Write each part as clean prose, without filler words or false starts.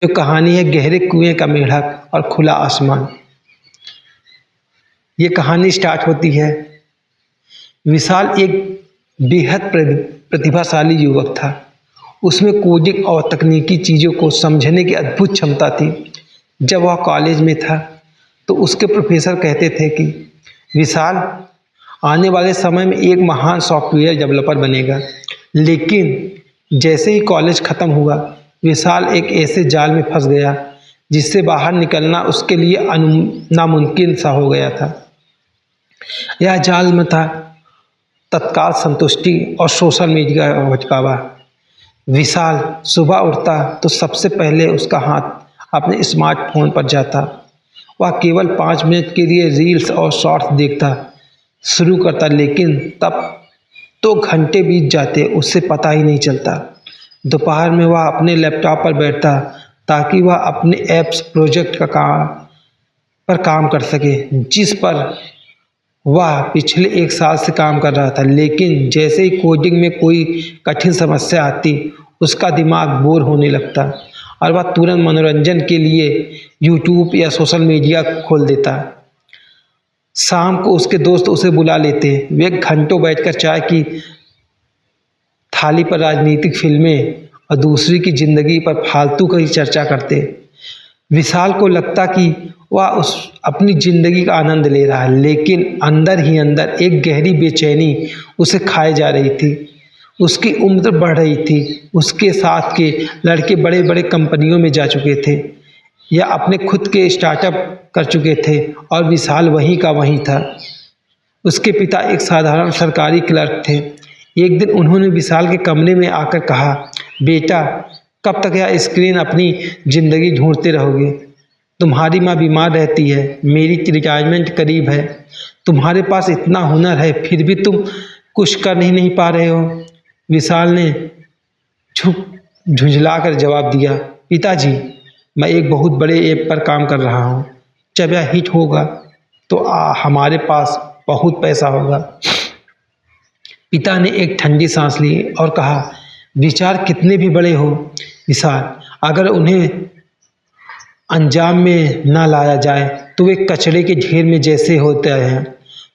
जो कहानी है गहरे कुएं का मेढक और खुला आसमान। ये कहानी स्टार्ट होती है। विशाल एक बेहद प्रतिभाशाली युवक था। उसमें कोडिंग और तकनीकी चीज़ों को समझने की अद्भुत क्षमता थी। जब वह कॉलेज में था तो उसके प्रोफेसर कहते थे कि विशाल आने वाले समय में एक महान सॉफ्टवेयर डेवलपर बनेगा। लेकिन जैसे ही कॉलेज ख़त्म हुआ, विशाल एक ऐसे जाल में फंस गया जिससे बाहर निकलना उसके लिए नामुमकिन सा हो गया था। यह जाल में था तत्काल संतुष्टि और सोशल मीडिया का भटकावा। विशाल सुबह उठता तो सबसे पहले उसका हाथ अपने स्मार्टफोन पर जाता। वह केवल 5 मिनट के लिए रील्स और शॉर्ट्स देखता शुरू करता, लेकिन तब तो घंटे बीत जाते उससे पता ही नहीं चलता। दोपहर में वह अपने लैपटॉप पर बैठता ताकि वह अपने ऐप्स प्रोजेक्ट पर काम कर सके, जिस पर वह पिछले 1 साल से काम कर रहा था। लेकिन जैसे ही कोडिंग में कोई कठिन समस्या आती, उसका दिमाग बोर होने लगता और वह तुरंत मनोरंजन के लिए यूट्यूब या सोशल मीडिया खोल देता। शाम को उसके दोस्त उसे बुला लेते। वे घंटों बैठकर चाय की थाली पर राजनीतिक फिल्में और दूसरी की जिंदगी पर फालतू की चर्चा करते। विशाल को लगता कि वह अपनी जिंदगी का आनंद ले रहा है, लेकिन अंदर ही अंदर एक गहरी बेचैनी उसे खाए जा रही थी। उसकी उम्र बढ़ रही थी। उसके साथ के लड़के बड़े बड़े कंपनियों में जा चुके थे या अपने खुद के स्टार्टअप कर चुके थे और विशाल वहीं का वहीं था। उसके पिता एक साधारण सरकारी क्लर्क थे। एक दिन उन्होंने विशाल के कमरे में आकर कहा, बेटा, कब तक यह स्क्रीन अपनी ज़िंदगी ढूंढते रहोगे? तुम्हारी माँ बीमार रहती है, मेरी रिटायरमेंट करीब है, तुम्हारे पास इतना हुनर है, फिर भी तुम कुछ कर नहीं पा रहे हो। विशाल ने झुंझलाकर जवाब दिया, पिताजी, मैं एक बहुत बड़े ऐप पर काम कर रहा हूँ। जब यह हिट होगा तो हमारे पास बहुत पैसा होगा। पिता ने एक ठंडी सांस ली और कहा, विचार कितने भी बड़े हो विशाल, अगर उन्हें अंजाम में ना लाया जाए तो वे कचरे के ढेर में जैसे होते हैं।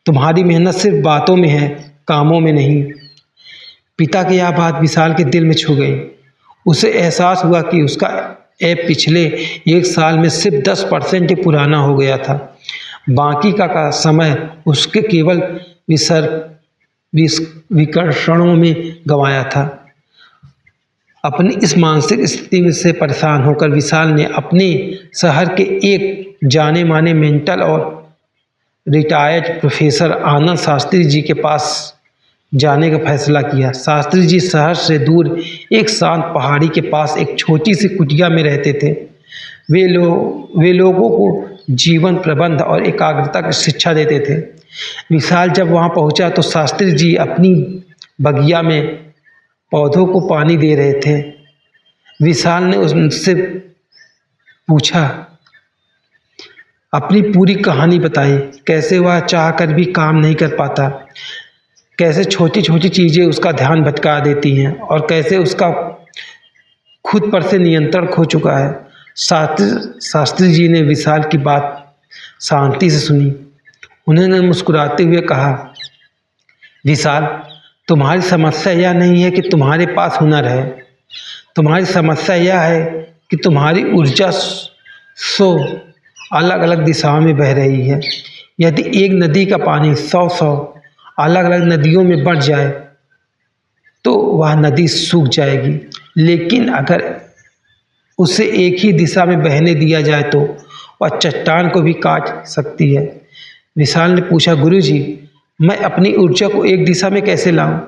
तुम्हारी मेहनत सिर्फ बातों में है, कामों में नहीं। पिता की यह बात विशाल के दिल में छू गई। उसे एहसास हुआ कि उसका ऐप पिछले 1 साल में सिर्फ 10% ही पुराना हो गया था। बाकी का समय उसके केवल विकर्षणों में गंवाया था। अपनी इस मानसिक स्थिति से परेशान होकर विशाल ने अपने शहर के एक जाने माने मेंटल और रिटायर्ड प्रोफेसर आनंद शास्त्री जी के पास जाने का फैसला किया। शास्त्री जी शहर से दूर एक शांत पहाड़ी के पास एक छोटी सी कुटिया में रहते थे। वे लोगों को जीवन प्रबंध और एकाग्रता की शिक्षा देते थे। विशाल जब वहाँ पहुँचा तो शास्त्री जी अपनी बगिया में पौधों को पानी दे रहे थे। विशाल ने उनसे पूछा, अपनी पूरी कहानी बताई, कैसे वह चाह कर भी काम नहीं कर पाता, कैसे छोटी छोटी चीज़ें उसका ध्यान भटका देती हैं और कैसे उसका खुद पर से नियंत्रण खो चुका है। शास्त्री जी ने विशाल की बात शांति से सुनी। उन्होंने मुस्कुराते हुए कहा, विशाल, तुम्हारी समस्या यह नहीं है कि तुम्हारे पास हुनर है, तुम्हारी समस्या यह है कि तुम्हारी ऊर्जा अलग अलग दिशाओं में बह रही है। यदि एक नदी का पानी 100 अलग अलग नदियों में बढ़ जाए तो वह नदी सूख जाएगी, लेकिन अगर उसे एक ही दिशा में बहने दिया जाए तो वह चट्टान को भी काट सकती है। विशाल ने पूछा, गुरुजी, मैं अपनी ऊर्जा को एक दिशा में कैसे लाऊं?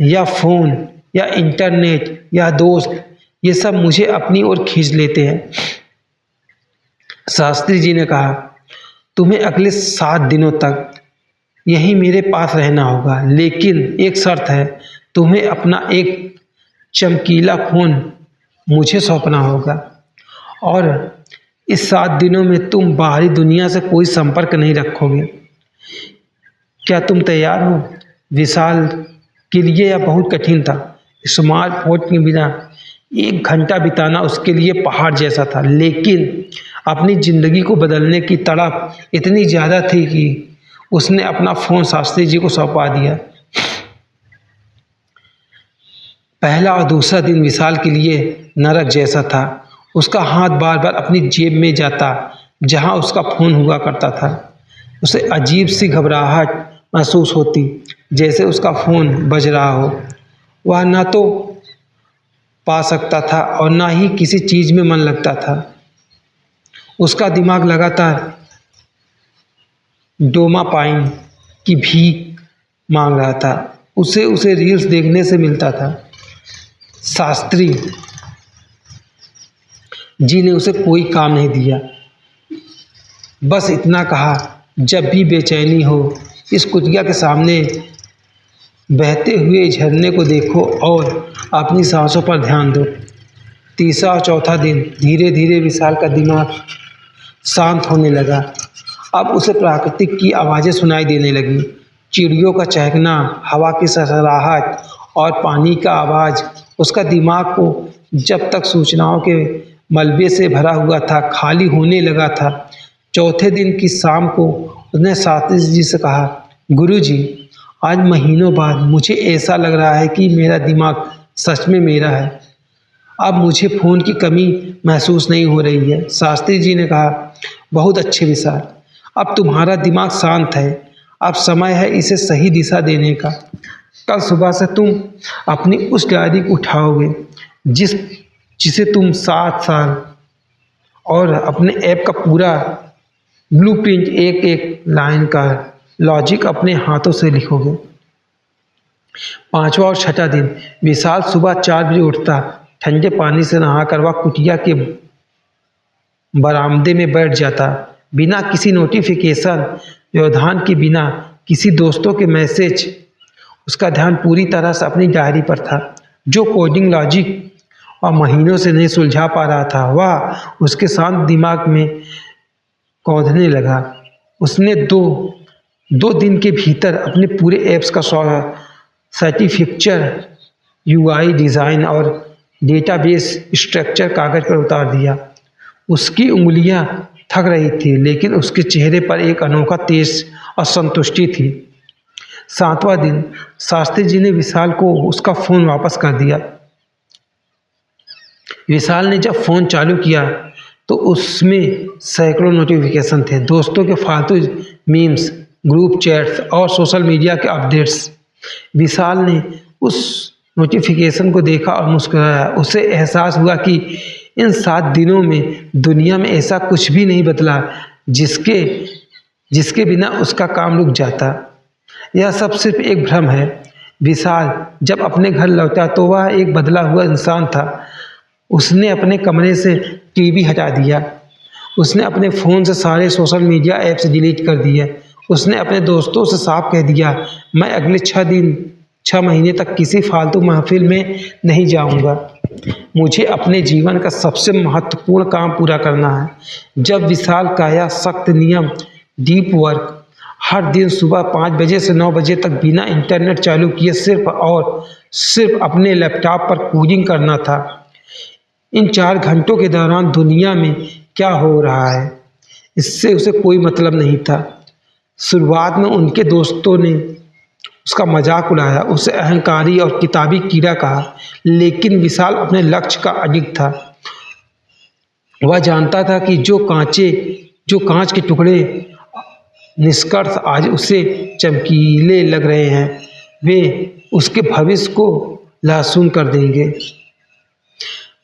या फ़ोन या इंटरनेट या दोस्त, ये सब मुझे अपनी ओर खींच लेते हैं। शास्त्री जी ने कहा, तुम्हें अगले 7 दिनों तक यहीं मेरे पास रहना होगा, लेकिन एक शर्त है, तुम्हें अपना एक चमकीला फ़ोन मुझे सौंपना होगा और इस 7 दिनों में तुम बाहरी दुनिया से कोई संपर्क नहीं रखोगे। क्या तुम तैयार हो? विशाल के लिए यह बहुत कठिन था। स्मार्टफोन के बिना 1 घंटा बिताना उसके लिए पहाड़ जैसा था, लेकिन अपनी ज़िंदगी को बदलने की तड़प इतनी ज़्यादा थी कि उसने अपना फ़ोन शास्त्री जी को सौंपा दिया। पहला और दूसरा दिन विशाल के लिए नरक जैसा था। उसका हाथ बार बार अपनी जेब में जाता जहां उसका फ़ोन हुआ करता था। उसे अजीब सी घबराहट महसूस होती, जैसे उसका फ़ोन बज रहा हो। वह न तो पा सकता था और न ही किसी चीज़ में मन लगता था। उसका दिमाग लगातार डोपामाइन की भीख मांग रहा था। उसे रील्स देखने से मिलता था। शास्त्री जी ने उसे कोई काम नहीं दिया, बस इतना कहा, जब भी बेचैनी हो इस कुटिया के सामने बहते हुए झरने को देखो और अपनी सांसों पर ध्यान दो। तीसरा और चौथा दिन धीरे धीरे विशाल का दिमाग शांत होने लगा। अब उसे प्राकृतिक की आवाज़ें सुनाई देने लगीं। चिड़ियों का चहकना, हवा की सरसराहट और पानी का आवाज़ उसका दिमाग को जब तक सूचनाओं के मलबे से भरा हुआ था, खाली होने लगा था। चौथे दिन की शाम को उसने शास्त्री जी से कहा, गुरुजी, आज महीनों बाद मुझे ऐसा लग रहा है कि मेरा दिमाग सच में मेरा है। अब मुझे फ़ोन की कमी महसूस नहीं हो रही है। शास्त्री जी ने कहा, बहुत अच्छे विशाल, अब तुम्हारा दिमाग शांत है। अब समय है इसे सही दिशा देने का। कल सुबह से तुम अपनी उस डायरी को उठाओगे जिसे तुम 7 साल और अपने ऐप का पूरा ब्लूप्रिंट, एक एक लाइन का लॉजिक अपने हाथों से लिखोगे। 5वां और छठा दिन विशाल सुबह 4 बजे उठता, ठंडे पानी से नहाकर वह कुटिया के बरामदे में बैठ जाता। बिना किसी नोटिफिकेशन व्यवधान के, बिना किसी दोस्तों के मैसेज, उसका ध्यान पूरी तरह से अपनी डायरी पर था। जो कोडिंग लॉजिक और महीनों से नहीं सुलझा पा रहा था, वह उसके शांत दिमाग में कौंधने लगा। उसने दो दिन के भीतर अपने पूरे ऐप्स का सर्टिफिक्चर, यूआई डिज़ाइन और डेटाबेस स्ट्रक्चर कागज पर उतार दिया। उसकी उंगलियां थक रही थी, लेकिन उसके चेहरे पर एक अनोखा तेज और संतुष्टि थी। 7वां दिन शास्त्री जी ने विशाल को उसका फ़ोन वापस कर दिया। विशाल ने जब फ़ोन चालू किया तो उसमें सैकड़ों नोटिफिकेशन थे, दोस्तों के फालतू मीम्स, ग्रुप चैट्स और सोशल मीडिया के अपडेट्स। विशाल ने उस नोटिफिकेशन को देखा और मुस्कुराया। उसे एहसास हुआ कि इन 7 दिनों में दुनिया में ऐसा कुछ भी नहीं बदला जिसके बिना उसका काम रुक जाता। यह सब सिर्फ एक भ्रम है। विशाल जब अपने घर लौटा तो वह एक बदला हुआ इंसान था। उसने अपने कमरे से टीवी हटा दिया। उसने अपने फ़ोन से सारे सोशल मीडिया ऐप्स डिलीट कर दिए। उसने अपने दोस्तों से साफ कह दिया, मैं अगले 6 महीने तक किसी फालतू महफिल में नहीं जाऊंगा। मुझे अपने जीवन का सबसे महत्वपूर्ण काम पूरा करना है। जब विशाल का यह सख्त नियम, डीप वर्क, हर दिन सुबह 5 बजे से 9 बजे तक बिना इंटरनेट चालू किए सिर्फ अपने लैपटॉप पर कोडिंग करना था। इन 4 घंटों के दौरान दुनिया में क्या हो रहा है, इससे उसे कोई मतलब नहीं था। शुरुआत में उनके दोस्तों ने उसका मजाक उड़ाया, उसे अहंकारी और किताबी कीड़ा कहा, लेकिन विशाल अपने लक्ष्य का अडिग था। वह जानता था कि जो कांच के टुकड़े निष्कर्ष आज उसे चमकीले लग रहे हैं, वे उसके भविष्य को लहसून कर देंगे।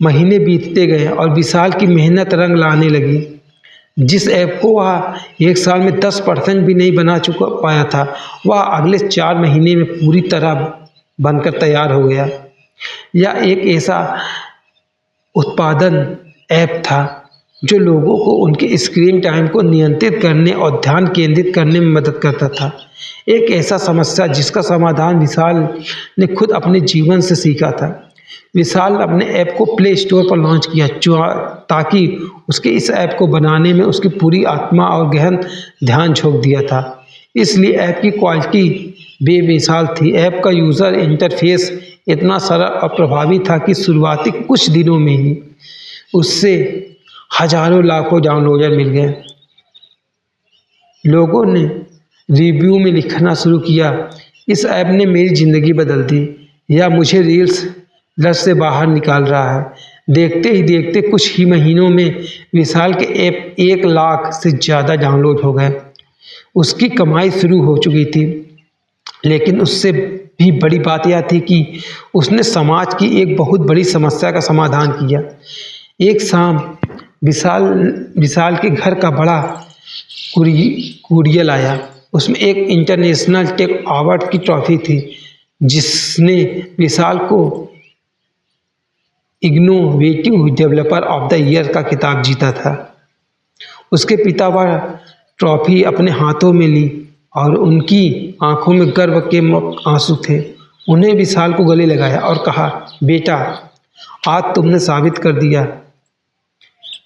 महीने बीतते गए और विशाल की मेहनत रंग लाने लगी। जिस ऐप को वह 1 साल में 10% भी नहीं बना पाया था, वह अगले 4 महीने में पूरी तरह बनकर तैयार हो गया। यह एक ऐसा उत्पादन ऐप था जो लोगों को उनके स्क्रीन टाइम को नियंत्रित करने और ध्यान केंद्रित करने में मदद करता था। एक ऐसा समस्या जिसका समाधान विशाल ने खुद अपने जीवन से सीखा था। विशाल ने अपने ऐप को प्ले स्टोर पर लॉन्च किया ताकि उसके इस ऐप को बनाने में उसकी पूरी आत्मा और गहन ध्यान झोंक दिया था। इसलिए ऐप की क्वालिटी बेमिसाल थी। ऐप का यूज़र इंटरफेस इतना सरल और प्रभावी था कि शुरुआती कुछ दिनों में ही उससे हजारों लाखों डाउनलोडर मिल गए। लोगों ने रिव्यू में लिखना शुरू किया, इस ऐप ने मेरी ज़िंदगी बदल दी, या मुझे रील्स लत से बाहर निकाल रहा है। देखते ही देखते कुछ ही महीनों में विशाल के ऐप 1 लाख से ज़्यादा डाउनलोड हो गए। उसकी कमाई शुरू हो चुकी थी, लेकिन उससे भी बड़ी बात यह थी कि उसने समाज की एक बहुत बड़ी समस्या का समाधान किया। एक शाम विशाल के घर का बड़ा कुरियर आया। उसमें एक इंटरनेशनल टेक अवार्ड की ट्रॉफी थी, जिसने विशाल को innovative developer of the year का खिताब जीता था। उसके पिता वह ट्रॉफी अपने हाथों में ली और उनकी आंखों में गर्व के आंसू थे। उन्हें विशाल को गले लगाया और कहा, बेटा, आज तुमने साबित कर दिया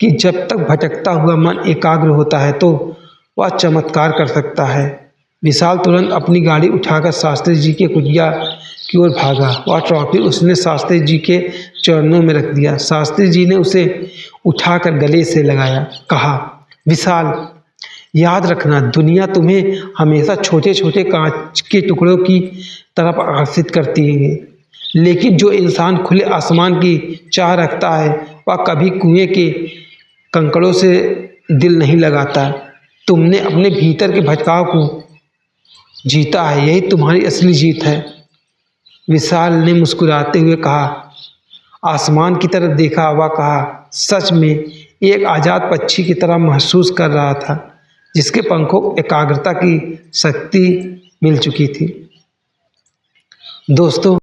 कि जब तक भटकता हुआ मन एकाग्र होता है तो वह चमत्कार कर सकता है। विशाल तुरंत अपनी गाड़ी उठाकर शास्त्री जी के कुटिया की ओर भागा। वह ट्रॉफी उसने शास्त्री जी के चरणों में रख दिया। शास्त्री जी ने उसे उठाकर गले से लगाया, कहा, विशाल, याद रखना, दुनिया तुम्हें हमेशा छोटे छोटे कांच के टुकड़ों की तरफ आकर्षित करती है, लेकिन जो इंसान खुले आसमान की चाह रखता है वह कभी कुएं के कंकड़ों से दिल नहीं लगाता। तुमने अपने भीतर के भटकाव को जीता है, यही तुम्हारी असली जीत है। विशाल ने मुस्कुराते हुए कहा, आसमान की तरफ देखा। वह कहा, सच में एक आज़ाद पक्षी की तरह महसूस कर रहा था, जिसके पंखों को एकाग्रता की शक्ति मिल चुकी थी। दोस्तों,